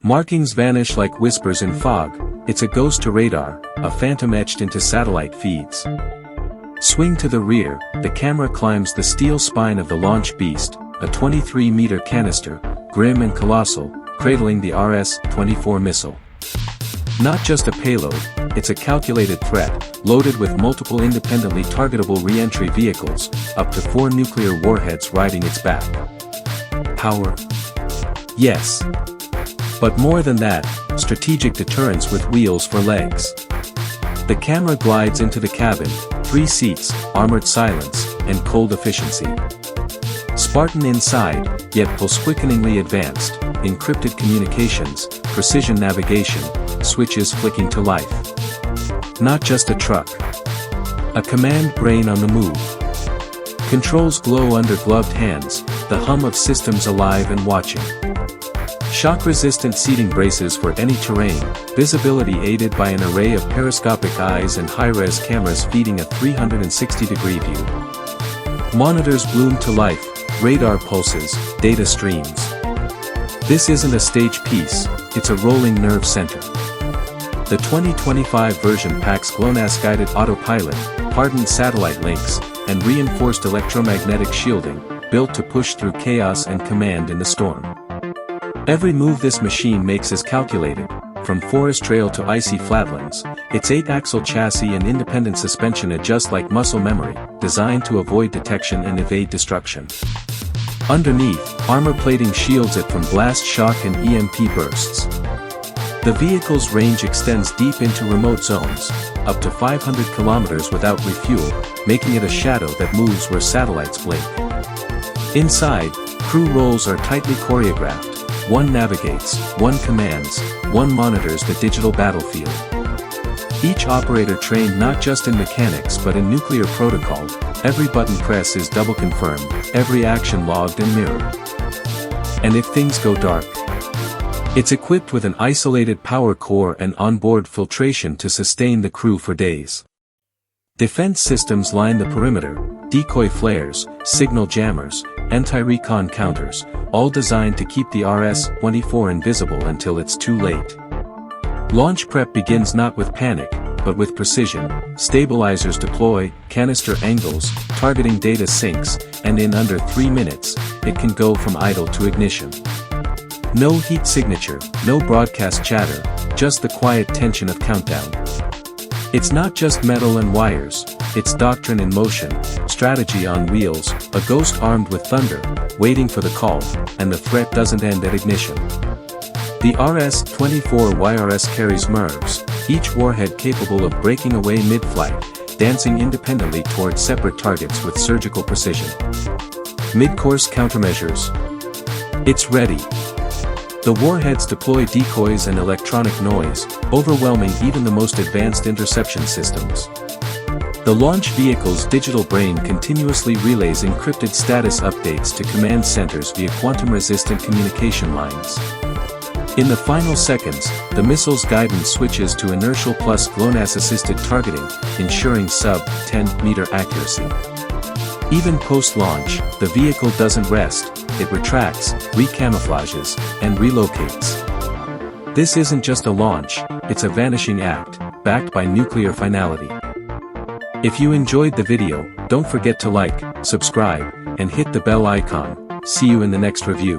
Markings vanish like whispers in fog. It's a ghost to radar, a phantom etched into satellite feeds. Swing to the rear, the camera climbs the steel spine of the launch beast, a 23-meter canister, grim and colossal, cradling the RS-24 missile. Not just a payload, it's a calculated threat, loaded with multiple independently targetable re-entry vehicles, up to 4 nuclear warheads riding its back. Power? Yes. But more than that, strategic deterrence with wheels for legs. The camera glides into the cabin, 3 seats, armored silence, and cold efficiency. Spartan inside, yet pulse-quickeningly advanced, encrypted communications, precision navigation, switches flicking to life. Not just a truck. A command brain on the move. Controls glow under gloved hands, the hum of systems alive and watching. Shock-resistant seating braces for any terrain, visibility aided by an array of periscopic eyes and high-res cameras feeding a 360-degree view. Monitors bloom to life, radar pulses, data streams. This isn't a stage piece, it's a rolling nerve center. The 2025 version packs GLONASS-guided autopilot, hardened satellite links, and reinforced electromagnetic shielding, built to push through chaos and command in the storm. Every move this machine makes is calculated, from forest trail to icy flatlands. Its 8-axle chassis and independent suspension adjust like muscle memory, designed to avoid detection and evade destruction. Underneath, armor plating shields it from blast shock and EMP bursts. The vehicle's range extends deep into remote zones, up to 500 kilometers without refuel, making it a shadow that moves where satellites blink. Inside, crew roles are tightly choreographed. One navigates, one commands, one monitors the digital battlefield. Each operator trained not just in mechanics but in nuclear protocol, every button press is double confirmed, every action logged and mirrored. And if things go dark, it's equipped with an isolated power core and onboard filtration to sustain the crew for days. Defense systems line the perimeter, decoy flares, signal jammers, anti-recon counters, all designed to keep the RS-24 invisible until it's too late. Launch prep begins not with panic, but with precision. Stabilizers deploy, canister angles, targeting data syncs, and in under 3 minutes, it can go from idle to ignition. No heat signature, no broadcast chatter, just the quiet tension of countdown. It's not just metal and wires, it's doctrine in motion, strategy on wheels, a ghost armed with thunder, waiting for the call, and the threat doesn't end at ignition. The RS-24 Yars carries MIRVs, each warhead capable of breaking away mid-flight, dancing independently toward separate targets with surgical precision. Mid-course countermeasures. It's ready. The warheads deploy decoys and electronic noise, overwhelming even the most advanced interception systems. The launch vehicle's digital brain continuously relays encrypted status updates to command centers via quantum-resistant communication lines. In the final seconds, the missile's guidance switches to inertial plus GLONASS-assisted targeting, ensuring sub-10-meter accuracy. Even post-launch, the vehicle doesn't rest, it retracts, recamouflages, and relocates. This isn't just a launch, it's a vanishing act, backed by nuclear finality. If you enjoyed the video, don't forget to like, subscribe, and hit the bell icon. See you in the next review.